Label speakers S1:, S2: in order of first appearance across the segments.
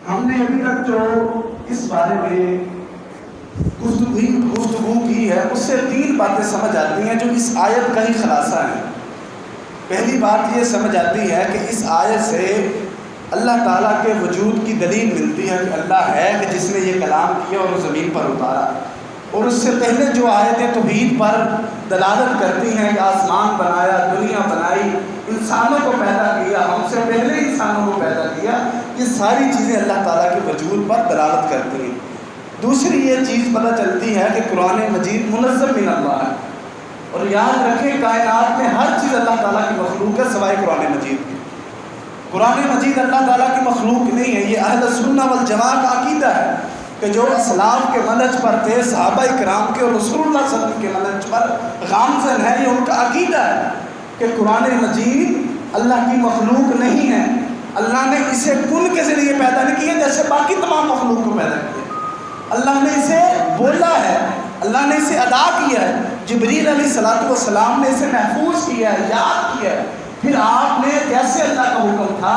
S1: ہم نے ابھی تک جو اس بارے میں گفتگو کی ہے اس سے 3 باتیں سمجھ آتی ہیں جو اس آیت کا ہی خلاصہ ہے۔ پہلی بات یہ سمجھ آتی ہے کہ اس آیت سے اللہ تعالیٰ کے وجود کی دلیل ملتی ہے کہ اللہ ہے کہ جس نے یہ کلام کیا اور زمین پر اتارا، اور اس سے پہلے جو آیتیں توحید پر دلالت کرتی ہیں کہ آسمان بنایا، دنیا بنائی، انسانوں کو پیدا کیا، ہم سے پہلے انسانوں کو پیدا کیا، یہ ساری چیزیں اللہ تعالیٰ کے وجود پر دلالت کرتی ہیں۔ دوسری یہ چیز پتہ چلتی ہے کہ قرآن مجید منزل من اللہ ہے، اور یاد رکھیں کائنات میں ہر چیز اللہ تعالیٰ کی مخلوق ہے سوائے قرآن مجید کی۔ قرآن مجید اللہ تعالیٰ کی مخلوق نہیں ہے، یہ اہل سنہ والجماعت کا عقیدہ ہے کہ جو اسلاف کے منہج پر تھے، صحابہ کرام کے اور رسول اللہ صلی اللہ علیہ وسلم کے منہج پر گامزن ہے، یہ ان کا عقیدہ ہے کہ قرآن مجید اللہ کی مخلوق نہیں ہے۔ اللہ نے اسے کن کے ذریعے پیدا نہیں کیا جیسے باقی تمام مخلوق کو پیدا کیا، اللہ نے اسے بولا ہے، اللہ نے اسے ادا کیا ہے، جبریل علیہ السلام نے اسے محفوظ کیا ہے، یاد کیا ہے، پھر آپ نے جیسے اللہ کا حکم تھا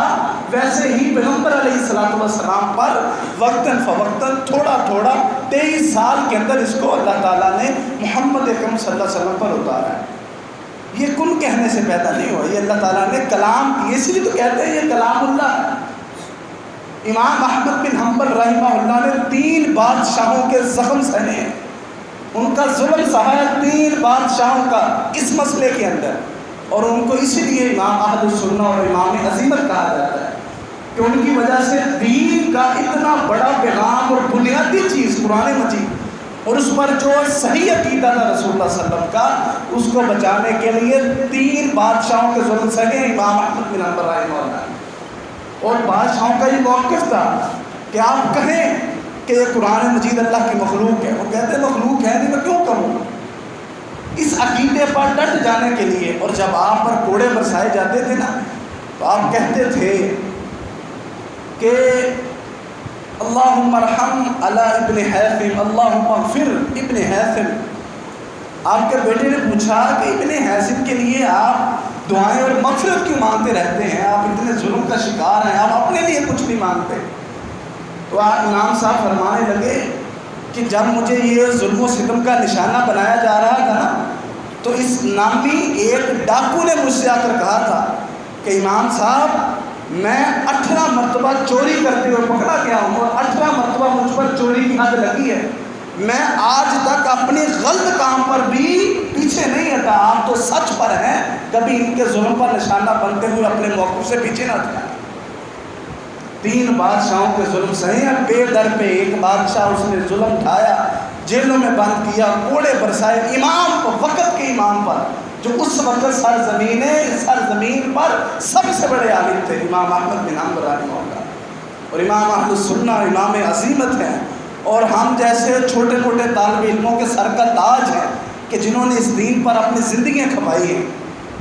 S1: ویسے ہی پیغمبر علیہ السلام پر وقتاً فوقتاً تھوڑا تھوڑا 23 سال کے اندر اس کو اللہ تعالیٰ نے محمد اکرم صلی اللہ علیہ وسلم پر اتارا ہے۔ یہ کن کہنے سے پیدا نہیں ہوا، یہ اللہ تعالیٰ نے کلام کی، اس لیے تو کہتے ہیں یہ کلام اللہ ہے۔ امام احمد بن حنبل رحمہ اللہ نے 3 بادشاہوں کے زخم سہنے ہیں، ان کا ظلم سہا ہے 3 بادشاہوں کا اس مسئلے کے اندر، اور ان کو اسی لیے امام اہل سنہ اور امام عظیمت کہا جاتا ہے کہ ان کی وجہ سے دین کا اتنا بڑا پیغام اور بنیادی چیز قرآن مجید اور اس پر جو صحیح عقیدہ تھا رسول اللہ صلی اللہ علیہ وسلم کا، اس کو بچانے کے لیے 3 بادشاہوں کے ظلم سہے امام احمد بن حنبل رحمہ اللہ، اور بادشاہوں کا یہ موقف تھا کہ آپ کہیں کہ یہ قرآن مجید اللہ کی مخلوق ہے، وہ کہتے ہیں مخلوق ہے نہیں، میں کیوں کہوں؟ اس عقیدے پر ڈٹ جانے کے لیے، اور جب آپ پر کوڑے برسائے جاتے تھے نا تو آپ کہتے تھے کہ اللہم ارحم علی ابن حیثم، اللہم اغفر ابن حیثم۔ آپ کے بیٹے نے پوچھا کہ ابن حیثم کے لیے آپ دعائیں اور مغفرت کیوں مانگتے رہتے ہیں، آپ اتنے ظلم کا شکار ہیں، آپ اپنے لیے کچھ نہیں مانگتے؟ تو امام صاحب فرمانے لگے کہ جب مجھے یہ ظلم و ستم کا نشانہ بنایا جا رہا تھا نا، تو اس نامی ایک ڈاکو نے مجھ سے آ کر کہا تھا کہ امام صاحب میں 18 مرتبہ چوری کرتے ہوئے پکڑا گیا ہوں، اور 18 مرتبہ مجھ پر چوری کی حد لگی ہے، میں آج تک اپنی غلط کام پر بھی پیچھے نہیں ہٹا، آپ تو سچ پر ہیں، کبھی ان کے ظلم پر نشانہ بنتے ہوئے اپنے موقف سے پیچھے نہ ہٹا۔ 3 بادشاہوں کے ظلم سہے ہیں، بے در پہ ایک بادشاہ اس نے ظلم ڈھایا، جیلوں میں بند کیا، کوڑے برسائے امام کو، وقت کے امام پر، جو اس وقت سرزمین پر سب سے بڑے عالم تھے، امام احمد بن حنبل رحمہ اللہ، اور امام اہل سنہ امام عظیمت ہیں، اور ہم جیسے چھوٹے چھوٹے طالب علموں کے سر کا تاج ہیں کہ جنہوں نے اس دین پر اپنی زندگیاں کھپائی ہیں،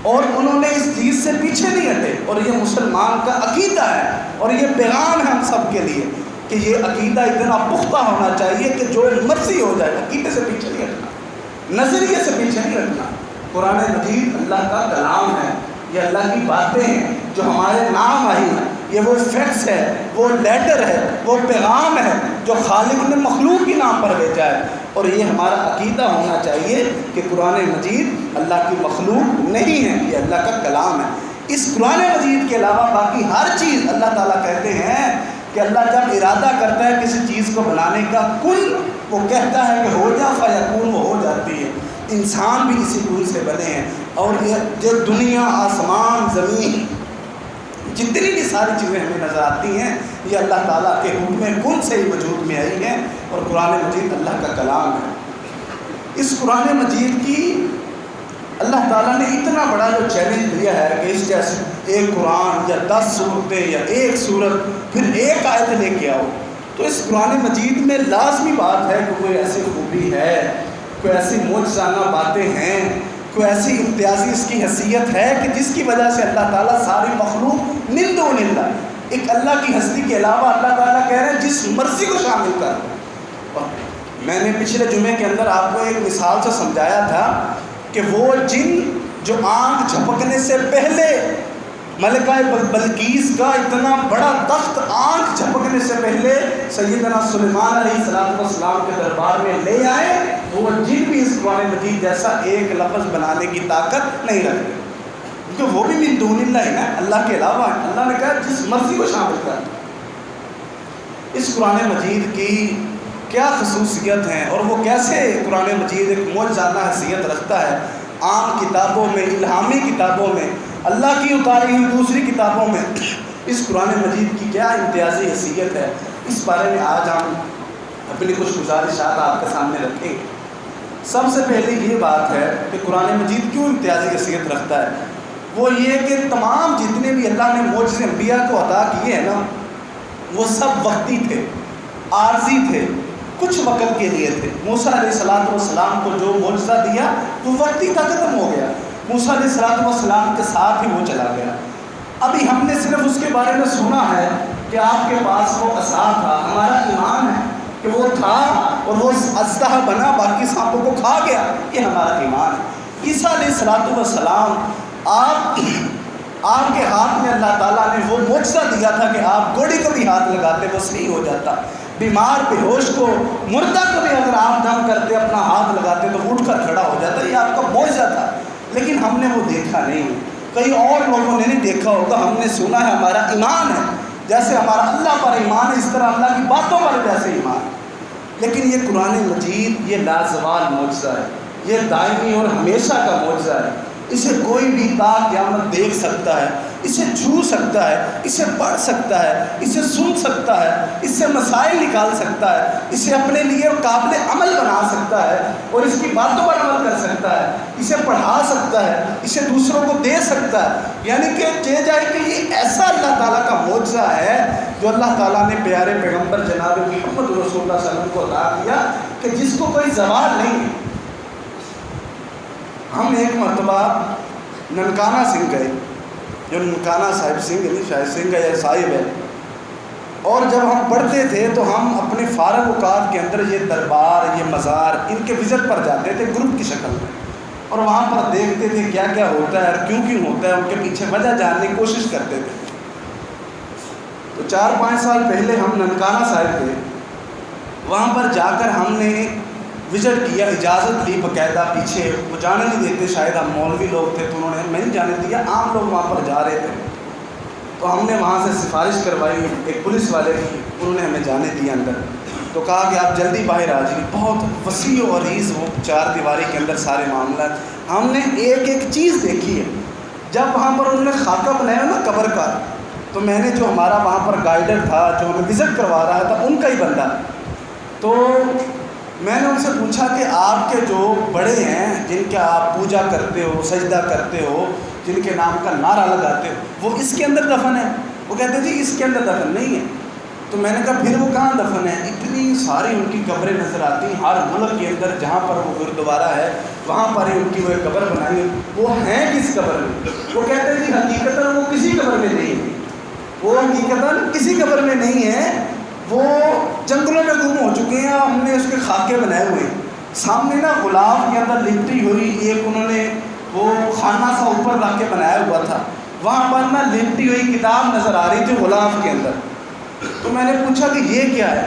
S1: اور انہوں نے اس چیز سے پیچھے نہیں ہٹے، اور یہ مسلمان کا عقیدہ ہے، اور یہ پیغام ہے ہم سب کے لیے کہ یہ عقیدہ اتنا پختہ ہونا چاہیے کہ جو مرضی ہو جائے، عقیدے سے پیچھے نہیں ہٹنا، نظریے سے پیچھے نہیں ہٹنا۔ قرآن مجید اللہ کا کلام ہے، یہ اللہ کی باتیں ہیں جو ہمارے نام آئی ہیں، یہ وہ فیکٹس ہے، وہ لیٹر ہے، وہ پیغام ہے جو خالق نے مخلوق کے نام پر بھیجا ہے، اور یہ ہمارا عقیدہ ہونا چاہیے کہ قرآن مجید اللہ کی مخلوق نہیں ہے، یہ اللہ کا کلام ہے۔ اس قرآن مجید کے علاوہ باقی ہر چیز اللہ تعالیٰ کہتے ہیں کہ اللہ جب ارادہ کرتا ہے کسی چیز کو بنانے کا، کن وہ کہتا ہے کہ ہو جا، فیکون وہ ہو جاتی ہے۔ انسان بھی اسی کن سے بنے ہیں، اور یہ جو دنیا، آسمان، زمین، جتنی بھی ساری چیزیں ہمیں نظر آتی ہیں یہ اللہ تعالیٰ کے حکم کن سے ہی وجود میں آئی ہیں، اور قرآن مجید اللہ کا کلام ہے۔ اس قرآن مجید کی اللہ تعالیٰ نے اتنا بڑا جو چیلنج دیا ہے کہ اس جیسے ایک قرآن یا 10 صورتیں یا ایک صورت پھر ایک آیت لے کے آؤ، تو اس قرآن مجید میں لازمی بات ہے کہ کوئی ایسی خوبی ہے، کوئی ایسی معجزانہ باتیں ہیں، کوئی ایسی امتیازی اس کی حیثیت ہے کہ جس کی وجہ سے اللہ تعالیٰ ساری مخلوق نند و نندہ، ایک اللہ کی ہستی کے علاوہ اللہ تعالیٰ کہہ رہے ہیں جس مرضی کو شامل کر۔ میں نے پچھلے جمعے کے اندر آپ کو ایک مثال سے سمجھایا تھا کہ وہ جن جو آنکھ جھپکنے سے پہلے ملکہ بلقیس کا اتنا بڑا تخت آنکھ جھپکنے سے پہلے سیدنا سلیمان علیہ السلام کے دربار میں لے آئے، وہ جن بھی اس قرآن مجید جیسا ایک لفظ بنانے کی طاقت نہیں رکھتے، کیونکہ وہ بھی من دون اللہ ہے نا، اللہ کے علاوہ ہے۔ اللہ نے کہا جس مرضی کو شامل کر۔ اس قرآن مجید کی کیا خصوصیت ہیں اور وہ کیسے قرآن مجید ایک معجزانہ حیثیت رکھتا ہے عام کتابوں میں، الہامی کتابوں میں، اللہ کی اتاری ہوئی دوسری کتابوں میں، اس قرآن مجید کی کیا امتیازی حیثیت ہے، اس بارے میں آج ہم اپنی کچھ گزارشات آپ کے سامنے رکھیں گے۔ سب سے پہلے یہ بات ہے کہ قرآن مجید کیوں امتیازی حیثیت رکھتا ہے، وہ یہ کہ تمام جتنے بھی اللہ نے معجزے انبیاء کو عطا کیے ہیں نا، وہ سب وقتی تھے، عارضی تھے، کچھ وقت کے لیے تھے۔ موسیٰ علیہ السلام کو جو معجزہ دیا وہ وقتی تھا، ختم ہو گیا، موسیٰ علیہ السلام کے ساتھ ہی وہ چلا گیا۔ ابھی ہم نے صرف اس کے بارے میں سنا ہے کہ آپ کے پاس وہ عصا تھا، ہمارا ایمان ہے کہ وہ تھا اور وہ اژدہا بنا، باقی سانپوں کو کھا گیا، یہ ہمارا ایمان ہے۔ عیسیٰ علیہ السلام آپ کے ہاتھ میں اللہ تعالیٰ نے وہ معجزہ دیا تھا کہ آپ گوڑی کو بھی ہاتھ لگاتے وہ صحیح ہو جاتا، بیمار بے ہوش کو، مردہ کو بھی اگر آپ دم کرتے اپنا ہاتھ لگاتے تو اٹھ کر کھڑا ہو جاتا، یہ آپ کا معجزہ تھا، لیکن ہم نے وہ دیکھا نہیں، کئی اور لوگوں نے نہیں دیکھا ہوگا، ہم نے سنا ہے، ہمارا ایمان ہے، جیسے ہمارا اللہ پر ایمان ہے اس طرح اللہ کی باتوں پر جیسے ایمان ہے۔ لیکن یہ قرآن مجید یہ لازوال معجزہ ہے، یہ دائمی اور ہمیشہ کا معجزہ ہے، اسے کوئی بھی تا قیامت دیکھ سکتا ہے، اسے چھو سکتا ہے، اسے پڑھ سکتا ہے، اسے سن سکتا ہے، اس سے مسائل نکال سکتا ہے، اسے اپنے لیے قابل عمل بنا سکتا ہے اور اس کی باتوں پر عمل کر سکتا ہے، اسے پڑھا سکتا ہے، اسے دوسروں کو دے سکتا ہے، یعنی کہ کہا جائے کہ یہ ایسا اللہ تعالیٰ کا معجزہ ہے جو اللہ تعالیٰ نے پیارے پیغمبر جناب محمد رسول اللہ صلی اللہ علیہ وسلم کو عطا کیا کہ جس کو کوئی زوال نہیں ہے۔ ہم ایک مرتبہ ننکانہ سنگھ گئے، جو ننکانہ صاحب سنگھ نہیں، شاید سنگھ ہے یا صاحب ہے، اور جب ہم پڑھتے تھے تو ہم اپنے فارغ اوقات کے اندر یہ دربار، یہ مزار، ان کے وزٹ پر جاتے تھے گروپ کی شکل میں، اور وہاں پر دیکھتے تھے کیا کیا ہوتا ہے اور کیوں ہوتا ہے، ان کے پیچھے وجہ جاننے کی کوشش کرتے تھے۔ تو 4-5 سال پہلے ہم ننکانہ صاحب تھے، وہاں پر جا کر ہم نے وزٹ کیا، اجازت لی باقاعدہ، پیچھے وہ جانے نہیں دیتے، شاید ہم مولوی لوگ تھے تو انہوں نے ہمیں نہیں جانے دیا، عام لوگ وہاں پر جا رہے تھے، تو ہم نے وہاں سے سفارش کروائی ایک پولیس والے کی، انہوں نے ہمیں جانے دیا اندر، تو کہا کہ آپ جلدی باہر آ جائیے، بہت وسیع و عریض وہ 4 دیواری کے اندر سارے معاملات، ہم نے ایک ایک چیز دیکھی ہے۔ جب وہاں پر انہوں نے خاکہ بنایا نا قبر کا، تو میں نے جو ہمارا وہاں پر گائیڈر تھا جو ہمیں وزٹ کروا رہا تھا ان کا ہی بندہ، تو میں نے ان سے پوچھا کہ آپ کے جو بڑے ہیں جن کا آپ پوجا کرتے ہو، سجدہ کرتے ہو، جن کے نام کا نعرہ لگاتے ہو، وہ اس کے اندر دفن ہے؟ وہ کہتے جی اس کے اندر دفن نہیں ہے۔ تو میں نے کہا پھر وہ کہاں دفن ہے؟ اتنی ساری ان کی قبریں نظر آتی ہیں، ہر ملک کے اندر جہاں پر وہ گرودوارا ہے وہاں پر ہی ان کی وہ قبر بنائی ہے، وہ ہیں کس قبر میں؟ وہ کہتے ہیں جی حقیقتاً وہ کسی قبر میں نہیں ہے، وہ حقیقتاً کسی قبر میں نہیں ہے، وہ جنگلوں میں گم ہو چکے ہیں، ہم نے اس کے خاکے بنائے ہوئے ہیں۔ سامنے نا غلاف کے اندر لپٹی ہوئی ایک انہوں نے وہ خانہ سا اوپر رکھ کے بنایا ہوا تھا، وہاں پر نا لپٹی ہوئی کتاب نظر آ رہی تھی غلاف کے اندر، تو میں نے پوچھا کہ یہ کیا ہے؟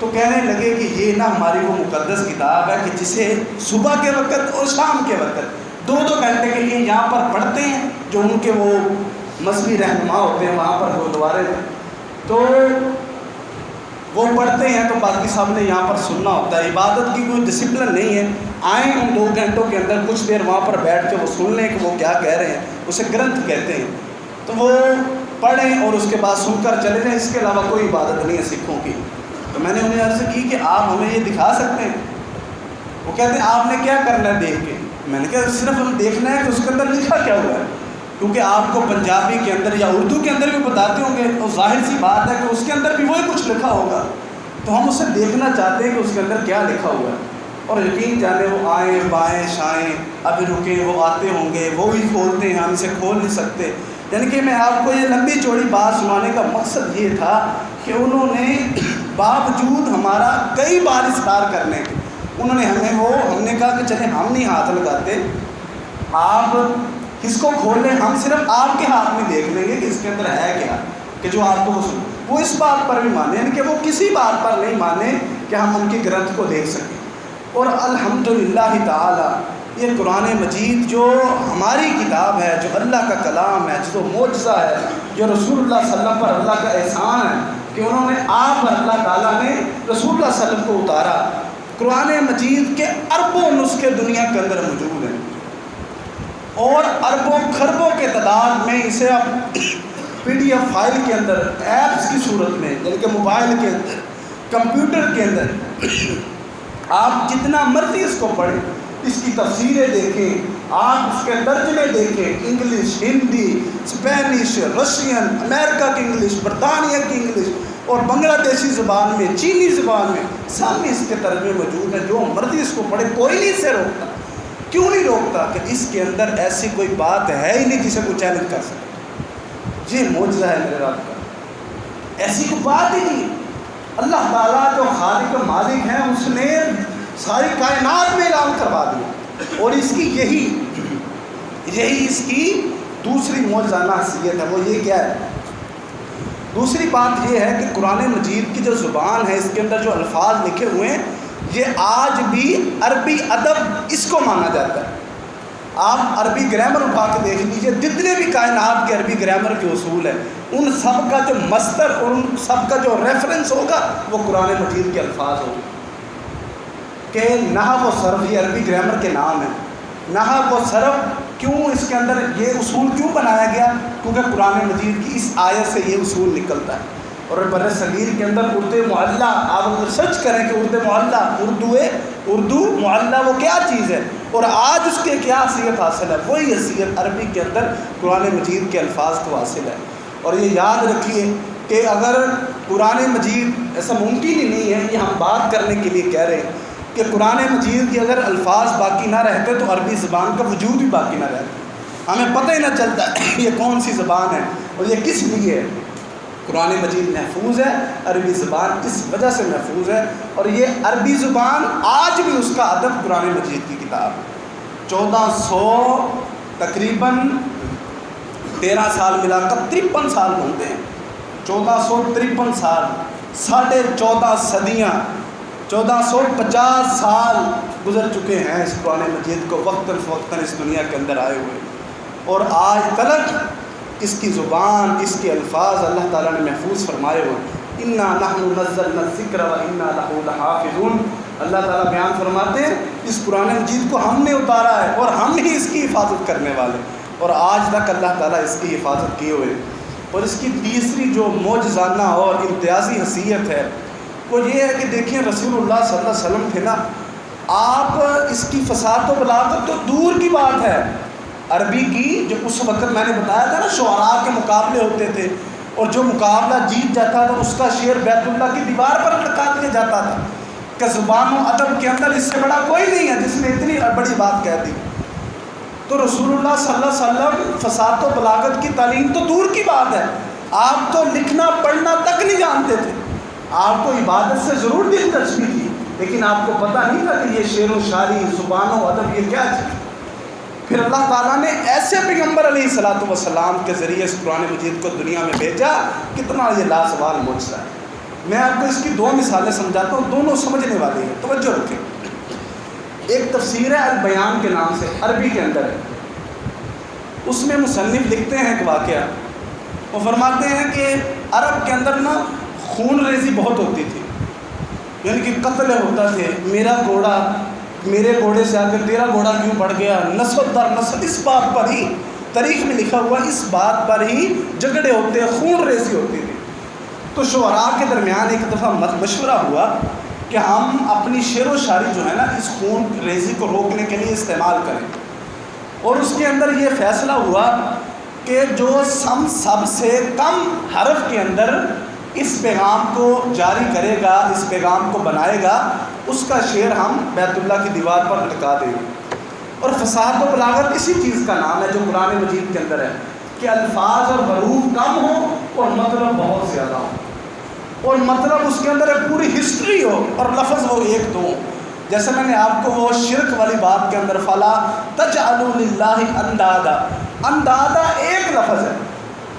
S1: تو کہنے لگے کہ یہ نا ہماری وہ مقدس کتاب ہے کہ جسے صبح کے وقت اور شام کے وقت 2-2 گھنٹے کے لیے یہاں پر پڑھتے ہیں، جو ان کے وہ مذہبی رہنما ہوتے ہیں وہاں پر گرودوارے میں، تو وہ پڑھتے ہیں، تو باقی سب نے یہاں پر سننا ہوتا ہے، عبادت کی کوئی ڈسپلن نہیں ہے، آئیں ان 2 گھنٹوں کے اندر کچھ دیر وہاں پر بیٹھ کے وہ سن لیں کہ وہ کیا کہہ رہے ہیں، اسے گرنتھ کہتے ہیں، تو وہ پڑھیں اور اس کے بعد سن کر چلے جائیں، اس کے علاوہ کوئی عبادت نہیں ہے سکھوں کی۔ تو میں نے انہیں عرض کی کہ آپ ہمیں یہ دکھا سکتے ہیں؟ وہ کہتے ہیں آپ نے کیا کرنا ہے دیکھ کے؟ میں نے کہا صرف ہم دیکھنا ہے کہ اس کے اندر لکھا کیا ہوا ہے، کیونکہ آپ کو پنجابی کے اندر یا اردو کے اندر بھی بتاتے ہوں گے، تو ظاہر سی بات ہے کہ اس کے اندر بھی وہی کچھ لکھا ہوگا، تو ہم اسے دیکھنا چاہتے ہیں کہ اس کے اندر کیا لکھا ہوا ہے۔ اور یقین جانے وہ آئیں بائیں شائیں ابھی رکیں، وہ آتے ہوں گے، وہ بھی کھولتے ہیں، ہم اسے کھول نہیں سکتے۔ یعنی کہ میں آپ کو یہ لمبی چوڑی بات سنانے کا مقصد یہ تھا کہ انہوں نے باوجود ہمارا کئی بار اصرار کرنے کے، انہوں نے ہم نے کہا کہ چلیں ہم نہیں ہاتھ لگاتے، آپ اس کو کھول لیں، ہم صرف آپ کے ہاتھ میں دیکھ لیں گے کہ اس کے اندر ہے کیا، کہ جو آپ کو وہ اس بات پر بھی مانے، یعنی کہ وہ کسی بات پر نہیں مانے کہ ہم ان کی گرنتھ کو دیکھ سکیں۔ اور الحمدللہ تعالی یہ قرآن مجید جو ہماری کتاب ہے، جو اللہ کا کلام ہے، جو معجزہ ہے، جو رسول اللہ صلی اللہ علیہ وسلم پر اللہ کا احسان ہے کہ انہوں نے آپ پر اللہ تعالیٰ نے رسول اللہ صلی اللہ علیہ وسلم کو اتارا۔ قرآن مجید کے اربوں نسخے دنیا کے اندر موجود ہیں، اور اربوں خربوں کے تعداد میں اسے اب پی ڈی ایف فائل کے اندر، ایپس کی صورت میں، یعنی کہ موبائل کے اندر، کمپیوٹر کے اندر آپ جتنا مرضی اس کو پڑھیں، اس کی تفسیریں دیکھیں، آپ اس کے ترجمے دیکھیں، انگلش، ہندی، اسپینش، رشین، امریکہ کی انگلش، برطانیہ کی انگلش، اور بنگلہ دیشی زبان میں، چینی زبان میں، سب میں اس کے ترجمے موجود ہیں۔ جو مرضی اس کو پڑھے، کوئی نہیں اسے روکتا۔ کیوں نہیں روکتا؟ کہ اس کے اندر ایسی کوئی بات ہے ہی نہیں جسے کوئی چیلنج کر سکے۔ یہ معجزہ ہے میرے رب کا، ایسی کوئی بات ہی نہیں۔ اللہ تعالیٰ جو خالق و مالک ہیں، اس نے ساری کائنات میں اعلان کروا دیا، اور اس کی یہی اس کی دوسری معجزانہ حیثیت ہے۔ وہ یہ کیا ہے؟ دوسری بات یہ ہے کہ قرآن مجید کی جو زبان ہے، اس کے اندر جو الفاظ لکھے ہوئے ہیں، یہ آج بھی عربی ادب اس کو مانا جاتا ہے۔ آپ عربی گرامر اٹھا کے دیکھ لیجئے، جتنے بھی کائنات کے عربی گرامر کے اصول ہیں، ان سب کا جو مصدر اور ان سب کا جو ریفرنس ہوگا وہ قرآن مجید کے الفاظ ہوگا۔ کہ نحو و صرف یہ عربی گرامر کے نام ہیں۔ نحو و صرف کیوں اس کے اندر یہ اصول کیوں بنایا گیا؟ کیونکہ قرآن مجید کی اس آیت سے یہ اصول نکلتا ہے۔ اور بر صغیر کے اندر اردو معلّہ، آپ اگر سرچ کریں کہ اردو معلّہ، اردو معلّہ وہ کیا چیز ہے، اور آج اس کے کیا حیثیت حاصل ہے، وہی حیثیت عربی کے اندر قرآن مجید کے الفاظ کو حاصل ہے۔ اور یہ یاد رکھیے کہ اگر قرآن مجید، ایسا ممکن ہی نہیں ہے، یہ ہم بات کرنے کے لیے کہہ رہے ہیں کہ قرآن مجید کے اگر الفاظ باقی نہ رہتے تو عربی زبان کا وجود بھی باقی نہ رہتا، ہمیں پتہ ہی نہ چلتا یہ کون سی زبان ہے اور یہ کس لیے ہے۔ قرآن مجید محفوظ ہے، عربی زبان اس وجہ سے محفوظ ہے، اور یہ عربی زبان آج بھی اس کا ادب قرآن مجید کی کتاب ہے۔ 1400 تقریباً 13 سال ملا کر 53 سال بنتے ہیں، 1453 سال، 14.5 صدیاں، 1450 سال گزر چکے ہیں اس قرآن مجید کو وقتاً فوقتاً اس دنیا کے اندر آئے ہوئے، اور آج تلک اس کی زبان، اس کے الفاظ اللہ تعالیٰ نے محفوظ فرمائے ہوئے۔ اِنَّا نَحْنُ نَزَّلْنَا الذِّكْرَ وَإِنَّا لَهُ لَحَافِظُونَ۔ اللہ تعالیٰ بیان فرماتے ہیں اس قرآن مجید کو ہم نے اتارا ہے اور ہم ہی اس کی حفاظت کرنے والے، اور آج تک اللہ تعالیٰ اس کی حفاظت کیے ہوئے۔ اور اس کی تیسری جو معجزانہ اور امتیازی حیثیت ہے وہ یہ ہے کہ دیکھیں رسول اللہ صلی اللہ علیہ وسلم تھے نا، آپ اس کی فصاحت و بلاغت تو دور کی بات ہے، عربی کی جو اس وقت میں نے بتایا تھا نا شعراء کے مقابلے ہوتے تھے، اور جو مقابلہ جیت جاتا تھا اس کا شعر بیت اللہ کی دیوار پر لٹکا دیا جاتا تھا، کہ زبان و ادب کے اندر اس سے بڑا کوئی نہیں ہے جس نے اتنی بڑی بات کہہ دی۔ تو رسول اللہ صلی اللہ علیہ وسلم فصاحت و بلاغت کی تعلیم تو دور کی بات ہے، آپ تو لکھنا پڑھنا تک نہیں جانتے تھے، آپ کو عبادت سے ضرور دلچسپی تھی، لیکن آپ کو پتہ نہیں تھا کہ یہ شعر و شاعری، زبان و ادب یہ کیا چیز۔ پھر اللہ تعالیٰ نے ایسے پیغمبر علیہ الصلوۃ والسلام کے ذریعے اس قرآن مجید کو دنیا میں بھیجا، کتنا یہ لازوال معجزہ ہے۔ میں آپ کو اس کی 2 مثالیں سمجھاتا ہوں، دونوں سمجھنے والی ہیں، توجہ رکھیں۔ ایک تفسیر ہے البیان کے نام سے، عربی کے اندر ہے، اس میں مصنف لکھتے ہیں ایک واقعہ، وہ فرماتے ہیں کہ عرب کے اندر نا خون ریزی بہت ہوتی تھی، یعنی کہ قتل ہوتا تھے، میرے گھوڑے سے آ کے تیرا گھوڑا کیوں بڑھ گیا، نسل در نسل، اس بات پر ہی تاریخ میں لکھا ہوا، اس بات پر ہی جھگڑے ہوتے، خون ریزی ہوتی تھی۔ تو شعراء کے درمیان ایک دفعہ مشورہ ہوا کہ ہم اپنی شعر و شاعری جو ہے نا اس خون ریزی کو روکنے کے لیے استعمال کریں، اور اس کے اندر یہ فیصلہ ہوا کہ جو سب سے کم حرف کے اندر اس پیغام کو جاری کرے گا، اس پیغام کو بنائے گا، اس کا شعر ہم بیت اللہ کی دیوار پر لٹکا دیں گے۔ اور فصاحت و بلاغت اسی چیز کا نام ہے جو قرآن مجید کے اندر ہے، کہ الفاظ اور حروف کم ہوں اور مطلب بہت زیادہ ہو، اور مطلب اس کے اندر ایک پوری ہسٹری ہو اور لفظ وہ ایک دو۔ جیسے میں نے آپ کو وہ شرک والی بات کے اندر فلا تجعلوا للہ اندادا، اندادہ ایک لفظ ہے،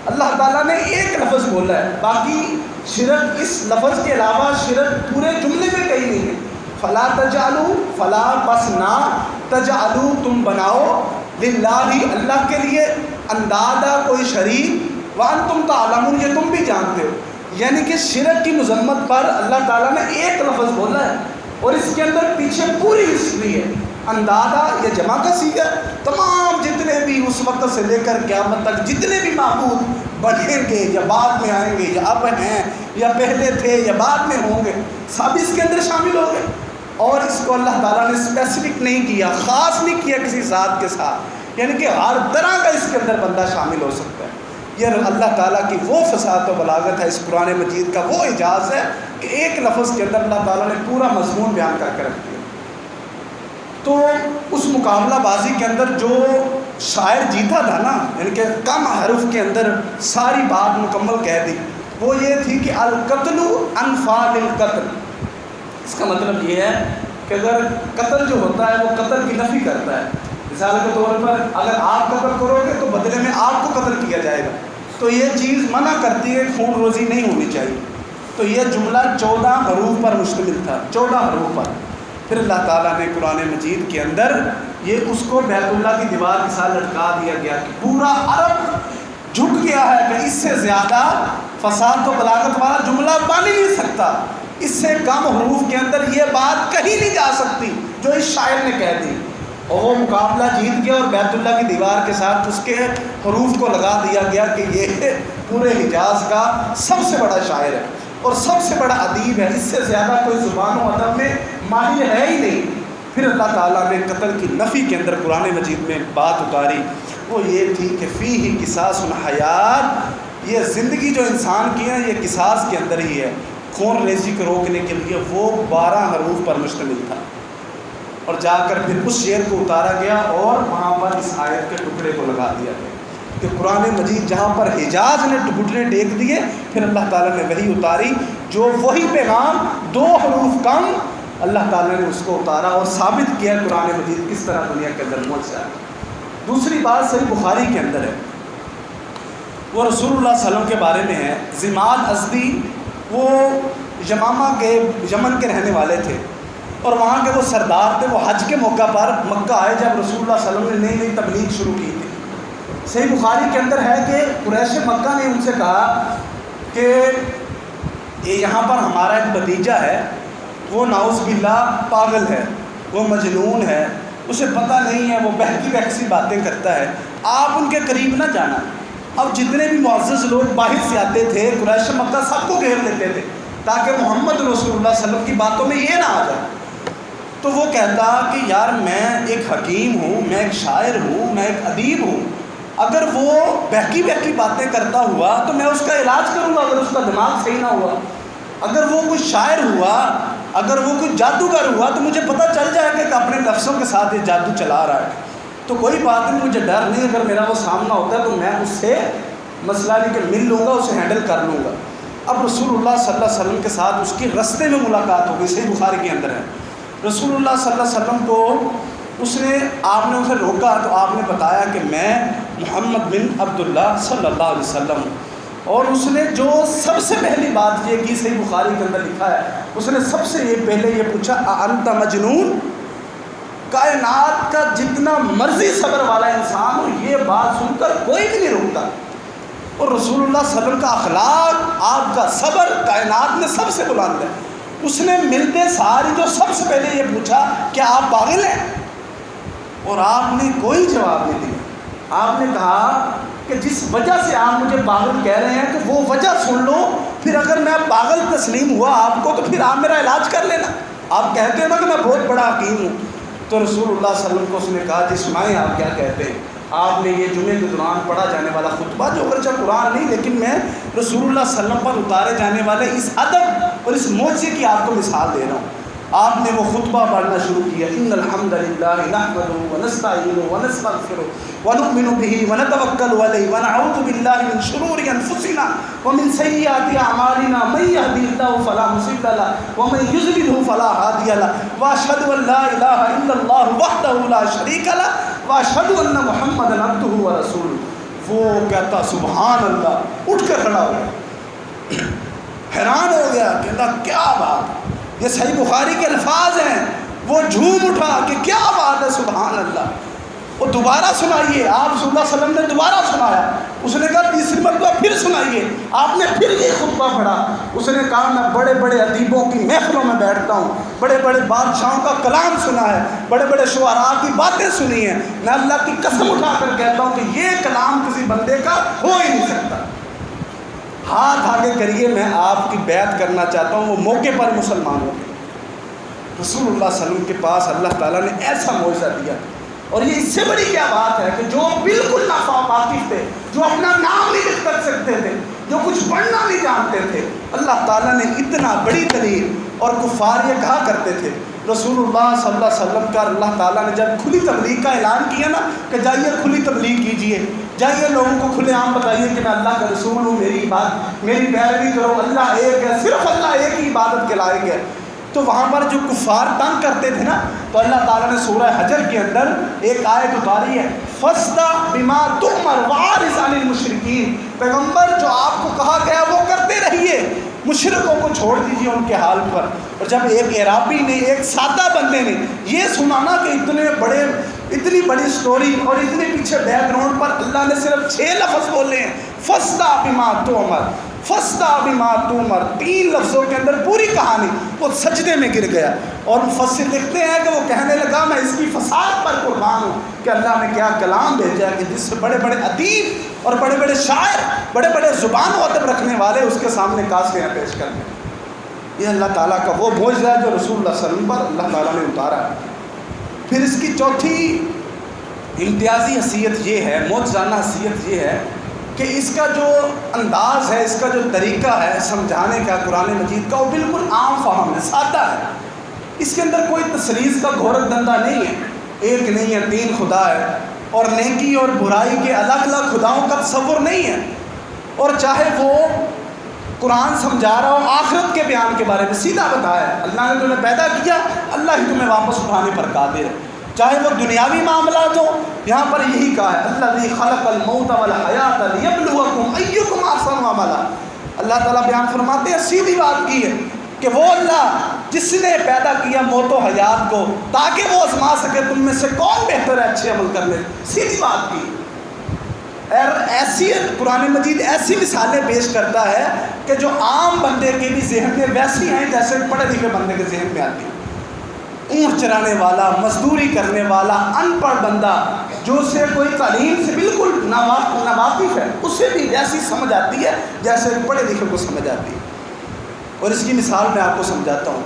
S1: اللہ تعالیٰ نے ایک لفظ بولا ہے، باقی شرک اس لفظ کے علاوہ شرک پورے جملے میں کہیں نہیں ہے۔ فلا تجعلوا، فلا بس نہ، تجعلوا تم بناؤ، للہ اللہ کے لیے، اندادہ کوئی شریک، وانتم تعلمون یہ تم بھی جانتے ہو۔ یعنی کہ شرک کی مذمت پر اللہ تعالیٰ نے ایک لفظ بولا ہے اور اس کے اندر پیچھے پوری ہسٹری ہے۔ اندادہ یہ جمع کا صیغہ، تمام جتنے بھی اس وقت سے لے کر قیامت تک جتنے بھی معبود بنیں گے یا بعد میں آئیں گے یا اب ہیں یا پہلے تھے یا بعد میں ہوں گے، سب اس کے اندر شامل ہو گئے۔ اور اس کو اللہ تعالیٰ نے اسپیسیفک نہیں کیا، خاص نہیں کیا کسی ذات کے ساتھ، یعنی کہ ہر طرح کا اس کے اندر بندہ شامل ہو سکتا ہے۔ یہ اللہ تعالیٰ کی وہ فصاحت و بلاغت ہے، اس قرآن مجید کا وہ اعجاز ہے کہ ایک لفظ کے اندر اللہ تعالیٰ نے پورا مضمون بیان کر کے رکھ دیا۔ تو اس مقابلہ بازی کے اندر جو شاعر جیتا تھا نا، یعنی کہ کم حرف کے اندر ساری بات مکمل کہہ دی، وہ یہ تھی کہ القتل انفع للقتل۔ اس کا مطلب یہ ہے کہ اگر قتل جو ہوتا ہے وہ قتل کی نفی کرتا ہے۔ مثال کے طور پر اگر آپ قتل کرو گے تو بدلے میں آپ کو قتل کیا جائے گا، تو یہ چیز منع کرتی ہے، خون روزی نہیں ہونی چاہیے۔ تو یہ جملہ 14 حروف پر مشتمل تھا، 14 حروف پر۔ پھر اللہ تعالیٰ نے قرآن مجید کے اندر یہ اس کو بیت اللہ کی دیوار کے ساتھ لٹکا دیا گیا کہ پورا عرب جھک گیا ہے کہ اس سے زیادہ فصاحت و بلاغت والا جملہ بن ہی نہیں سکتا، اس سے کم حروف کے اندر یہ بات کہیں نہیں جا سکتی جو اس شاعر نے کہہ دی۔ اور وہ مقابلہ جیت گیا اور بیت اللہ کی دیوار کے ساتھ اس کے حروف کو لگا دیا گیا کہ یہ پورے حجاز کا سب سے بڑا شاعر ہے اور سب سے بڑا ادیب ہے، اس سے زیادہ کوئی زبان و ادب میں ماہر ہے ہی نہیں۔ پھر اللہ تعالیٰ نے قتل کی نفی کے اندر قرآن مجید میں بات اتاری، وہ یہ تھی کہ فیہ قصاص الحیات، یہ زندگی جو انسان کی ہے یہ قصاص کے اندر ہی ہے۔ خون ریزی کو روکنے کے لیے وہ 12 حروف پر مشتمل تھا، اور جا کر پھر اس شعر کو اتارا گیا اور وہاں پر اس آیت کے ٹکڑے کو لگا دیا گیا کہ قرآن مجید جہاں پر حجاز نے گھٹنے ٹیک دیے، پھر اللہ تعالیٰ نے وہی اتاری جو وہی پیغام 2 حروف کم اللہ تعالیٰ نے اس کو اتارا اور ثابت کیا قرآن مجید کس طرح دنیا کے اندر معجزہ ہے۔ دوسری بات صحیح بخاری کے اندر ہے، وہ رسول اللہ صلی اللہ علیہ وسلم کے بارے میں ہے۔ زماد ازدی وہ یمامہ کے یمن کے رہنے والے تھے اور وہاں کے وہ سردار تھے۔ وہ حج کے موقع پر مکہ آئے جب رسول اللہ صلی اللہ علیہ وسلم نے نئی تبلیغ شروع کی تھی۔ صحیح بخاری کے اندر ہے کہ قریش مکہ نے ان سے کہا کہ یہاں پر ہمارا ایک بھتیجا ہے، وہ نعوذ باللہ پاگل ہے، وہ مجنون ہے، اسے پتہ نہیں ہے، وہ بہکی بہکی باتیں کرتا ہے، آپ ان کے قریب نہ جانا۔ اب جتنے بھی معزز لوگ باہر سے آتے تھے قریش مکہ سب کو گھیر لیتے تھے تاکہ محمد رسول اللہ صلی اللہ علیہ وسلم کی باتوں میں یہ نہ آ جائے۔ تو وہ کہتا کہ یار میں ایک حکیم ہوں، میں ایک شاعر ہوں، میں ایک ادیب ہوں، اگر وہ بہکی بہکی باتیں کرتا ہوا تو میں اس کا علاج کروں گا اگر اس کا دماغ صحیح نہ ہوا۔ اگر وہ کوئی شاعر ہوا، اگر وہ کوئی جادوگر ہوا تو مجھے پتہ چل جائے کہ اپنے لفظوں کے ساتھ یہ جادو چلا رہا ہے، تو کوئی بات نہیں، مجھے ڈر نہیں، اگر میرا وہ سامنا ہوتا ہے تو میں اس سے مسئلہ لے کے مل لوں گا، اسے ہینڈل کر لوں گا۔ اب رسول اللہ صلی اللہ علیہ وسلم کے ساتھ اس کی رستے میں ملاقات ہو گئی، صحیح بخاری کے اندر ہے۔ رسول اللہ صلی اللہ علیہ وسلم کو آپ نے اسے روکا تو آپ نے بتایا کہ میں محمد بن عبداللہ صلی اللہ علیہ وسلم ہوں، اور اس نے جو سب سے پہلی بات یہ کی، صحیح بخاری کے اندر لکھا ہے، اس نے سب سے پہلے یہ پوچھا اانت مجنون؟ کائنات کا جتنا مرضی صبر والا انسان ہو یہ بات سن کر کوئی بھی نہیں روکتا، اور رسول اللہ صلی اللہ علیہ وسلم کا اخلاق، آپ کا صبر کائنات میں سب سے بلند ہے۔ اس نے ملتے ساری جو سب سے پہلے یہ پوچھا کیا آپ پاگل ہیں، اور آپ نے کوئی جواب نہیں دیا۔ آپ نے کہا کہ جس وجہ سے آپ مجھے پاگل کہہ رہے ہیں کہ وہ وجہ سن لو، پھر اگر میں پاگل تسلیم ہوا آپ کو تو پھر آپ میرا علاج کر لینا، آپ کہتے ہیں نا کہ میں بہت بڑا حکیم ہوں۔ تو رسول اللہ صلی اللہ علیہ وسلم کو اس نے کہا جی سنائیں آپ کیا کہتے ہیں۔ آپ نے یہ جمعے کے دوران پڑھا جانے والا خطبہ جو اگرچہ قرآن نہیں لیکن میں رسول اللہ صلی اللہ علیہ وسلم پر اتارے جانے والے اس ادب اور اس معجزے کی آپ کو مثال دے رہا ہوں۔ آپ نے وہ خطبہ پڑھنا شروع کیا، ان الحمد للہ نحمدہ ونستعینہ ونستغفرہ ونؤمن بہ ونتوکل علیہ ونعوذ باللہ من شرور انفسنا ومن سیئات اعمالنا من یہدہ اللہ فلا مضل لہ ومن یضلل فلا ہادی لہ واشہد ان لا الہ الا اللہ وحدہ لا شریک لہ واشہد ان محمدا عبدہ ورسولہ۔ وہ کہتا سبحان اللہ، اٹھ کر کھڑا ہو گیا، حیران ہو گیا کہ اللہ کیا بات، یہ صحیح بخاری کے الفاظ ہیں۔ وہ جھوم اٹھا کہ کیا بات ہے، سبحان اللہ۔ وہ دوبارہ سنائیے، آپ صلی اللہ علیہ وسلم نے دوبارہ سنایا۔ اس نے کہا تیسری مرتبہ پھر سنائیے، آپ نے پھر یہ خطبہ پڑھا۔ اس نے کہا میں بڑے بڑے ادیبوں کی محفلوں میں بیٹھتا ہوں، بڑے بڑے بادشاہوں کا کلام سنا ہے، بڑے بڑے شعراء کی باتیں سنی ہیں، میں اللہ کی قسم اٹھا کر کہتا ہوں کہ یہ کلام کسی بندے کا ہو ہی نہیں سکتا۔ ہاتھ آگے کریے، میں آپ کی بیعت کرنا چاہتا ہوں۔ وہ موقع پر مسلمان ہو گئے۔ رسول اللہ صلی اللہ علیہ وسلم کے پاس اللہ تعالیٰ نے ایسا معجزہ دیا، اور یہ اس سے بڑی کیا بات ہے کہ جو بالکل ناواقف تھے، جو اپنا نام نہیں لکھ کر سکتے تھے، جو کچھ پڑھنا نہیں جانتے تھے، اللہ تعالیٰ نے اتنا بڑی دلیل، اور کفار یہ کہا کرتے تھے رسول اللہ صلی اللہ علیہ وسلم کا، اللہ تعالیٰ نے جب کھلی تبلیغ کا اعلان کیا نا کہ جائیے کھلی تبلیغ کیجئے، جائیے لوگوں کو کھلے عام بتائیے کہ میں اللہ کا رسول ہوں، میری پیروی کرو، اللہ ایک ہے، صرف اللہ ایک ہی عبادت کے لائق ہے۔ تو وہاں پر جو کفار تنگ کرتے تھے نا، تو اللہ تعالیٰ نے سورہ حجر کے اندر ایک آیت اتاری ہے، فَاصْدَعْ بِمَا تُؤْمَرْ وَأَعْرِضْ عَنِ الْمُشْرِكِينَ۔ پیغمبر جو آپ کو کہا گیا وہ کرتے رہیے، مشرکوں کو چھوڑ دیجیے ان کے حال پر۔ اور جب ایک عرابی نے، ایک سادہ بندے نے یہ سنانا کہ اتنی بڑی سٹوری اور اتنے پیچھے بیک گراؤنڈ پر اللہ نے صرف 6 لفظ بولے ہیں، فَاصْدَعْ بِمَا تُؤْمَرْ، فَاصْدَعْ بِمَا تُؤْمَرْ، 3 لفظوں کے اندر پوری کہانی۔ وہ سجدے میں گر گیا، اور مفسر لکھتے ہیں کہ وہ کہنے لگا میں اس کی فساد پر قربان ہوں کہ اللہ نے کیا کلام بھیجا کہ جس سے بڑے بڑے ادیب اور بڑے بڑے شاعر، بڑے بڑے زبان و ادب رکھنے والے اس کے سامنے قاصیاں پیش کرتے ہیں۔ یہ اللہ تعالیٰ کا وہ معجزہ ہے جو رسول اللہ صلی اللہ علیہ وسلم پر اللہ تعالیٰ نے اتارا ہے۔ پھر اس کی چوتھی امتیازی حیثیت یہ ہے، معجزانہ حیثیت یہ ہے کہ اس کا جو انداز ہے، اس کا جو طریقہ ہے سمجھانے کا قرآن مجید کا، وہ بالکل عام فہم ہے، سادہ ہے۔ اس کے اندر کوئی تصریف کا گھورک دندہ نہیں ہے، ایک نہیں ہے 3 خدا ہے، اور نیکی اور برائی کے الگ الگ خداؤں کا تصور نہیں ہے۔ اور چاہے وہ قرآن سمجھا رہا ہو آخرت کے بیان کے بارے میں، سیدھا بتایا ہے اللہ نے تمہیں پیدا کیا، اللہ ہی تمہیں واپس اٹھانے پر قادر ہے۔ چاہے وہ دنیاوی معاملات ہوں، یہاں پر یہی کہا ہے الذی خلق الموت والحیات لیبلوکم ایکم احسن عملا۔ اللہ تعالیٰ بیان فرماتے ہیں، سیدھی بات کی ہے کہ وہ اللہ جس نے پیدا کیا موت و حیات کو تاکہ وہ آزما سکے تم میں سے کون بہتر ہے اچھے عمل کرنے، سیدھی بات کی۔ اور ایسی قرآن مجید ایسی مثالیں پیش کرتا ہے کہ جو عام بندے کے بھی ذہن میں ویسی ہیں جیسے پڑھے لکھے بندے کے ذہن میں آتی ہیں۔ اونٹ چرانے والا، مزدوری کرنے والا، ان پڑھ بندہ جو سے کوئی تعلیم سے بالکل ناواقف ہے، اسے بھی ویسی سمجھ آتی ہے جیسے پڑھے لکھے کو سمجھ آتی ہے۔ اور اس کی مثال میں آپ کو سمجھاتا ہوں۔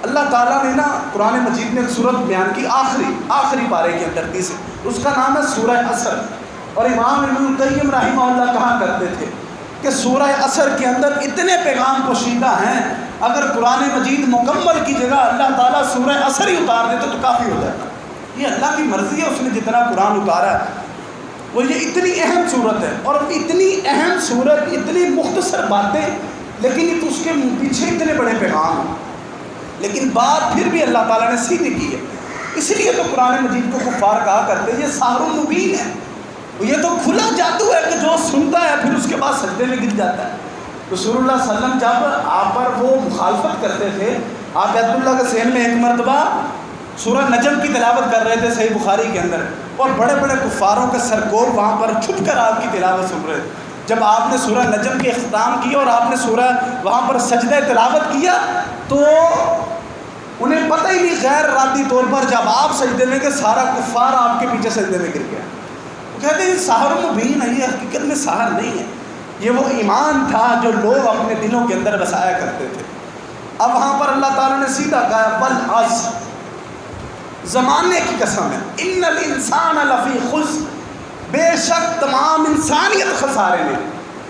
S1: اللہ تعالیٰ نے نا قرآن مجید میں ایک سورت بیان کی آخری پارے کے اندر تیسری، اس کا نام ہے سورہ عصر۔ اور امام ابن القیم رحمہ اللہ کہا کرتے تھے کہ سورہ عصر کے اندر اتنے پیغام پوشیدہ ہیں، اگر قرآن مجید مکمل کی جگہ اللہ تعالیٰ سورہ عصر ہی اتار دیتے تو کافی ہو جاتا۔ یہ اللہ کی مرضی ہے، اس نے جتنا قرآن اتارا ہے وہ یہ اتنی اہم صورت ہے، اور اتنی اہم صورت، اتنی مختصر باتیں، لیکن اس کے پیچھے اتنے بڑے پیغام ہیں، لیکن بات پھر بھی اللہ تعالیٰ نے سیدھی کی ہے۔ اس لیے تو قرآن مجید کو کفار کہا کرتے ہیں یہ سحر مبین ہے، یہ تو کھلا جادو ہے کہ جو سنتا ہے پھر اس کے بعد سجدے میں گر جاتا ہے۔ رسول اللہ صلی اللہ علیہ وسلم جب آپ پر وہ مخالفت کرتے تھے، آپ بیت اللہ کے صحن میں ایک مرتبہ سورہ نجم کی تلاوت کر رہے تھے صحیح بخاری کے اندر، اور بڑے بڑے کفاروں کے سرکوب وہاں پر چھپ کر آپ کی تلاوت سن رہے تھے۔ جب آپ نے سورہ نجم کے اختتام کیا اور آپ نے سورہ وہاں پر سجدہ تلاوت کیا تو انہیں پتہ ہی نہیں غیر ارادی طور پر جب آپ سجدے میں کہ سارا کفار آپ کے پیچھے سجدے میں گر گیا۔ کہتے ہیں سحر مبین ہے، یہ حقیقت میں سحر نہیں ہے، یہ وہ ایمان تھا جو لوگ اپنے دلوں کے اندر بسایا کرتے تھے۔ اب وہاں پر اللہ تعالیٰ نے سیدھا کہا والعصر، زمانے کی قسم ہے، ان الانسان لفی خسر، بے شک تمام انسانیت خسارے میں۔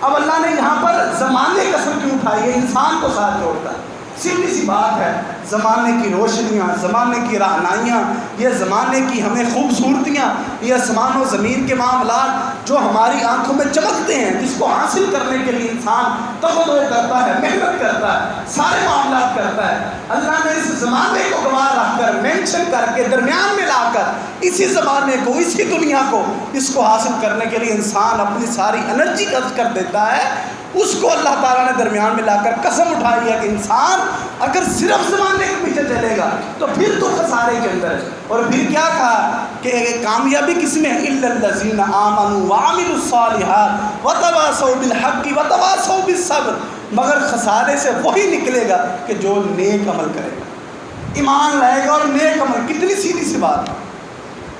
S1: اب اللہ نے یہاں پر زمانے کی قسم کیوں اٹھائی ہے، انسان کو ساتھ جوڑتا ہے۔ سیدھی سی بات ہے، زمانے کی روشنیاں، زمانے کی رہنائیاں، یہ زمانے کی ہمیں خوبصورتیاں، یہ آسمان و زمین کے معاملات جو ہماری آنکھوں میں چمکتے ہیں، جس کو حاصل کرنے کے لیے انسان تغدو کرتا ہے، محنت کرتا ہے، سارے معاملات کرتا ہے، اللہ نے اس زمانے کو گواہ رکھ کر، مینشن کر کے، درمیان میں لا کر اسی زمانے کو، اسی دنیا کو، اس کو حاصل کرنے کے لیے انسان اپنی ساری انرجی خرچ کر دیتا ہے، اس کو اللہ تعالیٰ نے درمیان میں لا کر قسم اٹھائی ہے کہ انسان اگر صرف زمانے کے پیچھے چلے گا تو پھر تو خسارے کے اندر ہے۔ اور پھر کیا کہا کہ کامیابی کس میں ہے؟ الا الذین آمنوا وعملوا الصالحات وتواصوا بالحق وتواصوا بالصبر، مگر خسارے سے وہی نکلے گا کہ جو نیک عمل کرے گا، ایمان لائے گا اور نیک عمل۔ کتنی سیدھی سی بات،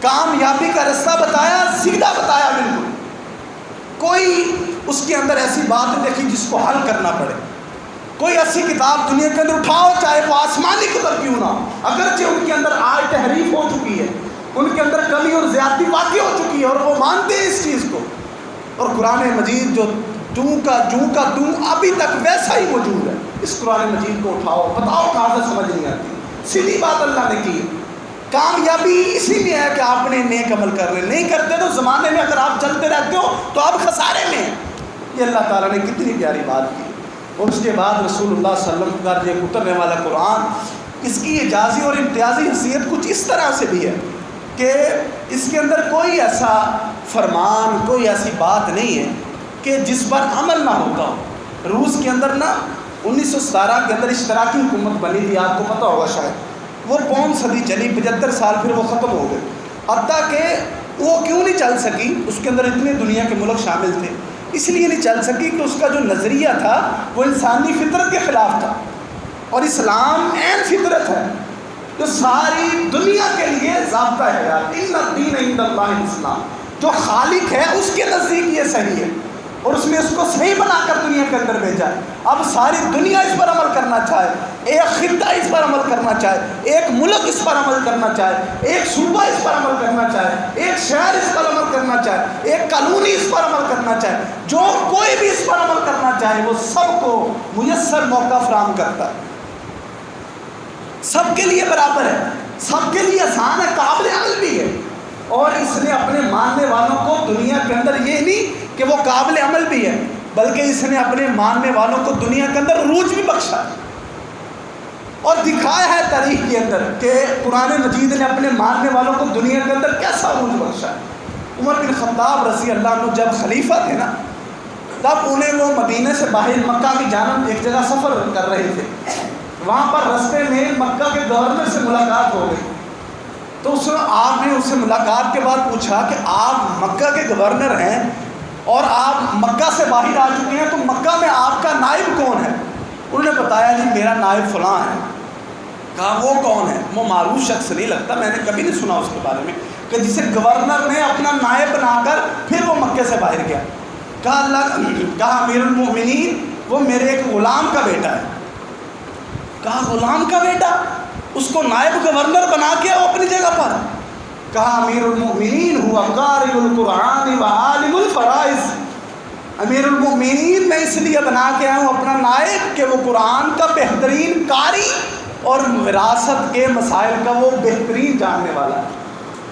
S1: کامیابی کا رستہ بتایا، سیدھا بتایا بالکل، کوئی اس کے اندر ایسی بات نہیں دیکھی جس کو حل کرنا پڑے۔ کوئی ایسی کتاب دنیا کے اندر اٹھاؤ، چاہے وہ آسمانی کتاب کیوں نہ ہو، اگرچہ ان کے اندر آج تحریف ہو چکی ہے، ان کے اندر کمی اور زیادتی واقع ہو چکی ہے اور وہ مانتے ہیں اس چیز کو، اور قرآن مجید جو جوں کا توں ابھی تک ویسا ہی موجود ہے۔ اس قرآن مجید کو اٹھاؤ، بتاؤ کہاں سے سمجھ نہیں آتی، سیدھی بات اللہ نے کی۔ کامیابی اسی میں ہے کہ آپ نے نیک عمل کر لیں، نہیں کرتے تو زمانے میں اگر آپ چلتے رہتے ہو تو آپ خسارے میں ہیں۔ یہ اللہ تعالیٰ نے کتنی پیاری بات کی۔ اور اس کے بعد رسول اللہ صلی اللہ علیہ وسلم کا یہ اترنے والا قرآن، اس کی اعجازی اور امتیازی حیثیت کچھ اس طرح سے بھی ہے کہ اس کے اندر کوئی ایسا فرمان، کوئی ایسی بات نہیں ہے کہ جس پر عمل نہ ہوتا ہو۔ روس کے اندر نا 1917 کے اندر اشتراکی حکومت بنی تھی، آپ کو پتہ ہوگا شاید، وہ 5 صدی چلی، 75 سال پھر وہ ختم ہو گئے، حتیٰ کہ وہ کیوں نہیں چل سکی، اس کے اندر اتنے دنیا کے ملک شامل تھے، اس لیے نہیں چل سکی کہ اس کا جو نظریہ تھا وہ انسانی فطرت کے خلاف تھا، اور اسلام عین فطرت ہے جو ساری دنیا کے لیے ضابطہ ہے۔ ان الدین عند اللہ الاسلام، جو خالق ہے اس کے نزدیک یہ صحیح ہے، اور اس نے اس کو صحیح بنا کر دنیا کے اندر بھیجا ہے۔ اب ساری دنیا اس پر عمل کرنا چاہے، ایک خطہ اس پر عمل کرنا چاہے، ایک ملک اس پر عمل کرنا چاہے، ایک صوبہ اس پر عمل کرنا چاہے، ایک شہر اس پر عمل کرنا چاہے، ایک کالونی اس پر عمل کرنا چاہے، جو کوئی بھی اس پر عمل کرنا چاہے وہ سب کو میسر موقع فراہم کرتا ہے، سب کے لیے برابر ہے، سب کے لیے آسان ہے، قابل عمل بھی ہے۔ اور اس نے اپنے ماننے والوں کو دنیا کے اندر یہ نہیں کہ وہ قابل عمل بھی ہے، بلکہ اس نے اپنے ماننے والوں کو دنیا کے اندر عروج بھی بخشا اور دکھایا ہے تاریخ کے اندر کہ قرآن مجید نے اپنے ماننے والوں کو دنیا کے اندر کیسا عروج بخشا ہے۔ عمر بن خطاب رضی اللہ عنہ جب خلیفہ تھے نا، تب انہیں وہ مدینے سے باہر مکہ کی جانب ایک جگہ سفر کر رہے تھے، وہاں پر رستے میں مکہ کے گورنر سے ملاقات ہو گئی، تو آپ نے اس سے ملاقات کے بعد پوچھا کہ آپ مکہ کے گورنر ہیں اور آپ مکہ سے باہر آ چکے ہیں، تو مکہ میں آپ کا نائب کون ہے؟ انہوں نے بتایا جی میرا نائب فلاں ہے۔ کہا وہ کون ہے؟ وہ معروف شخص نہیں لگتا، میں نے کبھی نہیں سنا اس کے بارے میں کہ جسے گورنر نے اپنا نائب بنا کر پھر وہ مکے سے باہر گیا۔ کہا امیر المؤمنین وہ میرے ایک غلام کا بیٹا ہے۔ کہا غلام کا بیٹا، اس کو نائب گورنر بنا کے وہ اپنی جگہ پر۔ کہا امیر المؤمنین ہوا قاری القرآن و عالم الفرائض، امیر المؤمنین میں اس لیے بنا کے آیا ہوں اپنا نائب کہ وہ قرآن کا بہترین قاری اور وراثت کے مسائل کا وہ بہترین جاننے والا ہے۔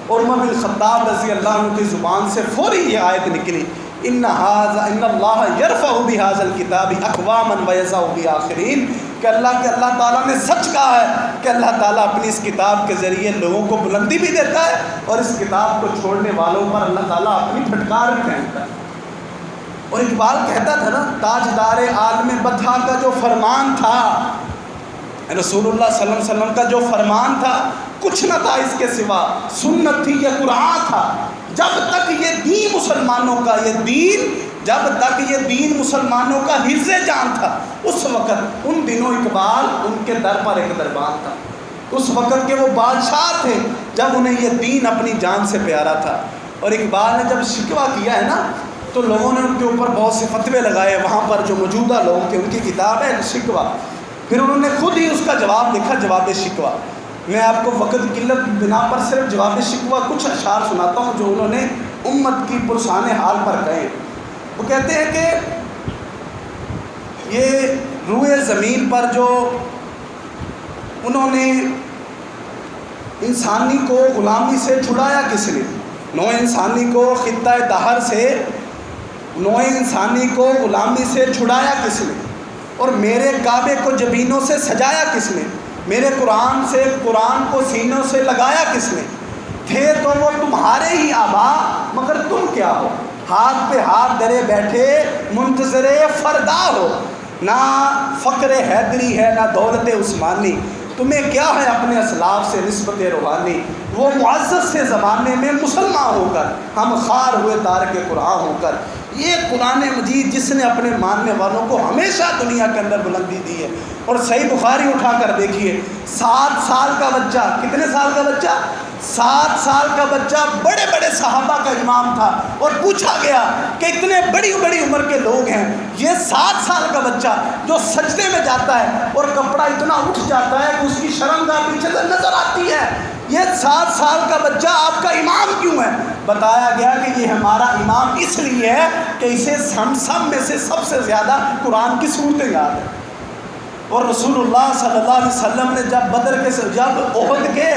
S1: اور عمر بن خطاب رضی اللہ عنہ کی زبان سے فوری یہ آیت نکلی، ان اللہ یرفع بہذا الکتاب اقواما ویضع بآخرین، کہ اللہ تعالیٰ نے سچ کہا ہے کہ اللہ تعالیٰ اپنی اس کتاب کے ذریعے لوگوں کو بلندی بھی دیتا ہے اور اس کتاب کو چھوڑنے والوں پر اللہ تعالیٰ اپنی پھٹکار بھی پھینکتا ہے۔ اور اقبال کہتا تھا نا، تاجدار عالم بدھا کا جو فرمان تھا، رسول اللہ صلی اللہ علیہ وسلم کا جو فرمان تھا، کچھ نہ تھا اس کے سوا، سنت تھی یا قرآن تھا۔ جب تک یہ دین مسلمانوں کا، جب تک یہ دین مسلمانوں کا حفظ جان تھا، اس وقت ان دنوں اقبال ان کے در پر ایک دربان تھا، اس وقت کے وہ بادشاہ تھے جب انہیں یہ دین اپنی جان سے پیارا تھا۔ اور اقبال نے جب شکوہ کیا ہے نا، تو لوگوں نے ان کے اوپر بہت سے فتوے لگائے، وہاں پر جو موجودہ لوگ تھے، ان کی کتاب ہے شکوہ، پھر انہوں نے خود ہی اس کا جواب لکھا، جواب شکوہ۔ میں آپ کو وقت کی قلت بنا پر صرف جواب شکوہ کچھ اشعار سناتا ہوں جو انہوں نے امت کی پرسان حال پر کہے۔ وہ کہتے ہیں کہ یہ روئے زمین پر جو انہوں نے انسانی کو غلامی سے چھڑایا کس نے؟ نوع انسانی کو خطہ دہر سے، نوع انسانی کو غلامی سے چھڑایا کس نے؟ اور میرے کعبے کو جبینوں سے سجایا کس نے؟ میرے قرآن سے، قرآن کو سینوں سے لگایا کس نے؟ تھے تو وہ تمہارے ہی آبا، مگر تم کیا ہو؟ ہاتھ پہ ہاتھ درے بیٹھے منتظر فردا ہو، نہ فقر حیدری ہے نہ دولت عثمانی، تمہیں کیا ہے اپنے اسلاف سے نسبت روحانی؟ وہ معزز سے زمانے میں مسلمان ہو کر، ہم خوار ہوئے تارک قرآن ہو کر۔ یہ قرآن مجید جس نے اپنے ماننے والوں کو ہمیشہ دنیا کے اندر بلندی دی ہے۔ اور صحیح بخاری اٹھا کر دیکھیے، 7 سال کا بچہ، کتنے سال کا بچہ؟ 7 سال کا بچہ بڑے بڑے صحابہ کا امام تھا، اور پوچھا گیا کہ اتنے بڑی بڑی عمر کے لوگ ہیں، یہ 7 سال کا بچہ جو سجدے میں جاتا ہے اور کپڑا اتنا اٹھ جاتا ہے کہ اس کی شرمگاہ پیچھے سے نظر آتی ہے، یہ 7 سال کا بچہ آپ کا امام کیوں ہے؟ بتایا گیا کہ یہ ہمارا امام اس لیے ہے کہ اسے ہم سب میں سے سب سے زیادہ قرآن کی صورتیں یاد ہیں۔ اور رسول اللہ صلی اللہ علیہ وسلم نے جب احد کے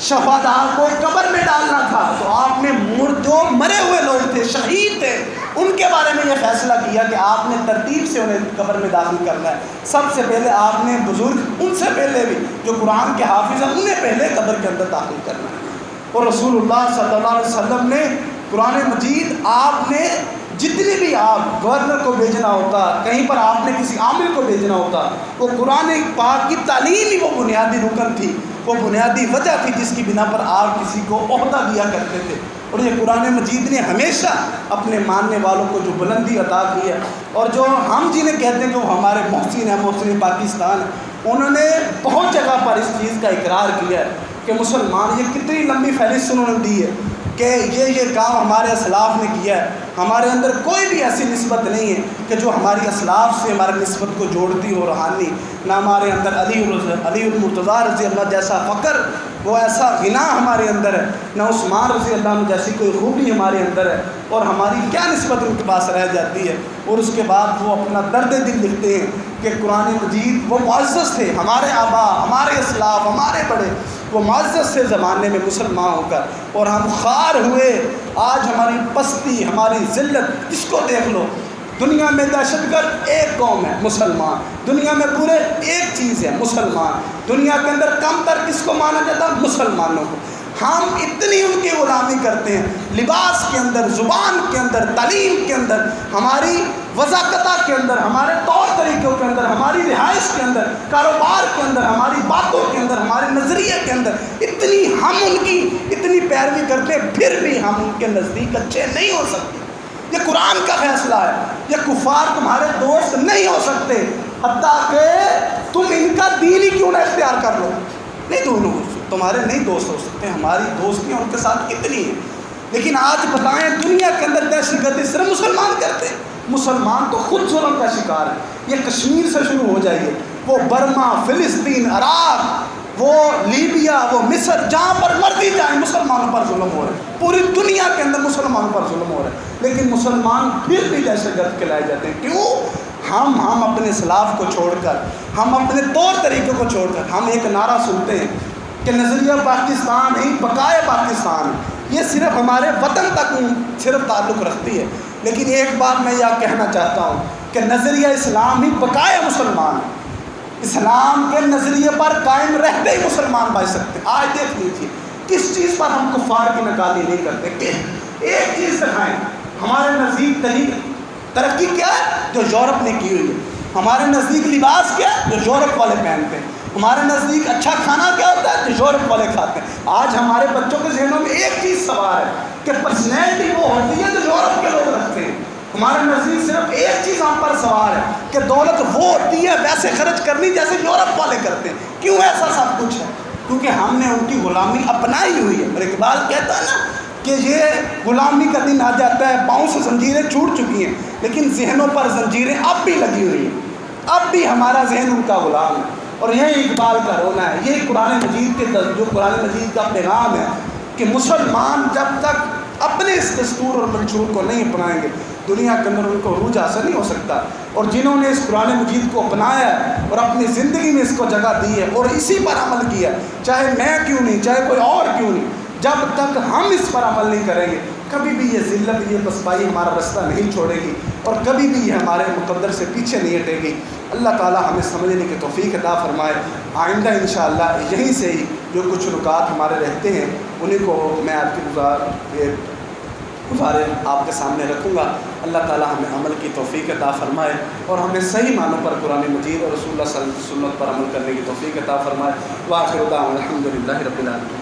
S1: شہداء کو قبر میں ڈالنا تھا تو آپ نے جو مرے ہوئے لوگ تھے، شہید تھے، ان کے بارے میں یہ فیصلہ کیا کہ آپ نے ترتیب سے انہیں قبر میں داخل کرنا ہے۔ سب سے پہلے آپ نے بزرگ، ان سے پہلے بھی جو قرآن کے حافظ ہیں، انہیں پہلے قبر کے اندر داخل کرنا ہے۔ اور رسول اللہ صلی اللہ علیہ وسلم نے قرآن مجید، آپ نے جتنی بھی آپ گورنر کو بھیجنا ہوتا، کہیں پر آپ نے کسی عامل کو بھیجنا ہوتا، وہ قرآن پاک کی تعلیم ہی وہ بنیادی رکن تھی، وہ بنیادی وجہ تھی جس کی بنا پر آپ کسی کو عہدہ دیا کرتے تھے۔ اور یہ قرآن مجید نے ہمیشہ اپنے ماننے والوں کو جو بلندی عطا کی ہے، اور جو ہم جنہیں کہتے ہیں کہ وہ ہمارے محسن ہیں، محسن پاکستان، انہوں نے بہت جگہ پر اس چیز کا اقرار کیا ہے کہ مسلمان، یہ کتنی لمبی فہرست انہوں نے دی ہے کہ یہ کام ہمارے اسلاف نے کیا ہے۔ ہمارے اندر کوئی بھی ایسی نسبت نہیں ہے کہ جو ہماری اسلاف سے ہماری نسبت کو جوڑتی ہو روحانی، نہ ہمارے اندر علی المرتضیٰ رضی اللہ جیسا فقر، وہ ایسا غنا ہمارے اندر ہے، نہ عثمان رضی اللہ عنہ جیسی کوئی خوبی ہمارے اندر ہے، اور ہماری کیا نسبت ان کے پاس رہ جاتی ہے۔ اور اس کے بعد وہ اپنا درد دل لکھتے ہیں کہ قرآن مجید، وہ معزز تھے، ہمارے آبا، ہمارے اسلاف، ہمارے بڑے، وہ معزز سے زمانے میں مسلمان ہو کر، اور ہم خوار ہوئے۔ آج ہماری پستی، ہماری ذلت، اس کو دیکھ لو، دنیا میں دہشت گرد ایک قوم ہے، مسلمان، دنیا میں پورے ایک چیز ہے، مسلمان، دنیا کے اندر کم تر کس کو مانا جاتا؟ مسلمانوں کو۔ ہم اتنی ان کی غلامی کرتے ہیں، لباس کے اندر، زبان کے اندر، تعلیم کے اندر، ہماری وضاقتہ کے اندر، ہمارے طور طریقوں کے اندر، ہماری رہائش کے اندر، کاروبار کے اندر، ہماری باتوں کے اندر، ہمارے نظریے کے اندر، اتنی ہم ان کی اتنی پیروی کرتے ہیں، پھر بھی ہم ان کے نزدیک اچھے نہیں ہو سکتے۔ یہ قرآن کا فیصلہ ہے، یہ کفار تمہارے دوست نہیں ہو سکتے، حتیٰ کہ تم ان کا دین ہی کیوں نہ اختیار کر لو، نہیں دونوں تمہارے نہیں دوست ہو سکتے۔ ہماری دوستیاں ان کے ساتھ کتنی ہیں، لیکن آج بتائیں دنیا کے اندر دہشت گردی صرف مسلمان کرتے ہیں۔ مسلمان تو خود ظلم کا شکار ہے۔ یہ کشمیر سے شروع ہو جائیے، وہ برما، فلسطین، عراق، وہ لیبیا، وہ مصر، جہاں پر مرضی جائیں مسلمانوں پر ظلم ہو رہا ہے، پوری دنیا کے اندر مسلمانوں پر ظلم ہو رہا ہے، لیکن مسلمان پھر بھی دہشت گرد کہلائے جاتے ہیں۔ کیوں؟ ہم اپنے اسلاف کو چھوڑ کر، ہم اپنے طور طریقوں کو چھوڑ کر، ہم ایک نعرہ سنتے ہیں کہ نظریہ پاکستان ہی بقائے پاکستان، یہ صرف ہمارے وطن تک صرف تعلق رکھتی ہے، لیکن ایک بات میں یہ کہنا چاہتا ہوں کہ نظریہ اسلام ہی بقائے مسلمان، اسلام کے نظریے پر قائم رہتے ہی مسلمان بچ سکتے ہیں۔ آج دیکھ لیجیے کس چیز پر ہم کفار کی نکالی نہیں کرتے، کہ ایک چیز دکھائیں ہمارے نزدیک ترقی کیا ہے جو یورپ نے کی ہوئی ہے، ہمارے نزدیک لباس کیا ہے جو یورپ والے پہنتے ہیں، ہمارے نزدیک اچھا کھانا کیا ہوتا ہے جو یورپ والے کھاتے ہیں۔ آج ہمارے بچوں کے ذہنوں میں ایک چیز سوار ہے کہ پرسنالٹی وہ ہوتی ہے جو یورپ کے لوگ رکھتے ہیں۔ ہمارے نزدیک صرف ایک چیز ہم پر سوار ہے کہ دولت وہ ہوتی ہے ویسے خرچ کرنی جیسے یورپ والے کرتے ہیں۔ کیوں ایسا سب کچھ ہے؟ کیونکہ ہم نے ان کی غلامی اپنائی ہوئی ہے۔ اور اقبال کہتا ہے نا کہ یہ غلامی کا دن آ جاتا ہے، پاؤں سے زنجیریں چھوٹ چکی ہیں، لیکن ذہنوں پر زنجیریں اب بھی لگی ہوئی ہیں، اب بھی ہمارا ذہن ان کا غلام ہے۔ اور یہ اقبال کا رونا ہے، یہ قرآن مجید کے جو قرآن مجید کا پیغام ہے کہ مسلمان جب تک اپنے اس دستور اور منشور کو نہیں اپنائیں گے دنیا کے اندر ان کو عروج حاصل نہیں ہو سکتا۔ اور جنہوں نے اس قرآن مجید کو اپنایا ہے اور اپنی زندگی میں اس کو جگہ دی ہے اور اسی پر عمل کیا، چاہے میں کیوں نہیں، چاہے کوئی اور کیوں نہیں، جب تک ہم اس پر عمل نہیں کریں گے کبھی بھی یہ ذلت، یہ پسپائی ہمارا رستہ نہیں چھوڑے گی اور کبھی بھی یہ ہمارے مقدر سے پیچھے نہیں ہٹے گی۔ اللہ تعالیٰ ہمیں سمجھنے کی توفیق عطا فرمائے۔ آئندہ انشاءاللہ یہیں سے ہی جو کچھ نکات ہمارے رہتے ہیں انہیں کو میں آپ کی گزارے آپ کے سامنے رکھوں گا۔ اللہ تعالیٰ ہمیں عمل کی توفیق عطا فرمائے اور ہمیں صحیح معنوں پر قرآن مجید اور رسول اللہ صلی اللہ علیہ وسلم کی سنت پر عمل کرنے کی توفیق عطا فرمائے۔ وآخر دعوانا الحمد للہ رب العالمین۔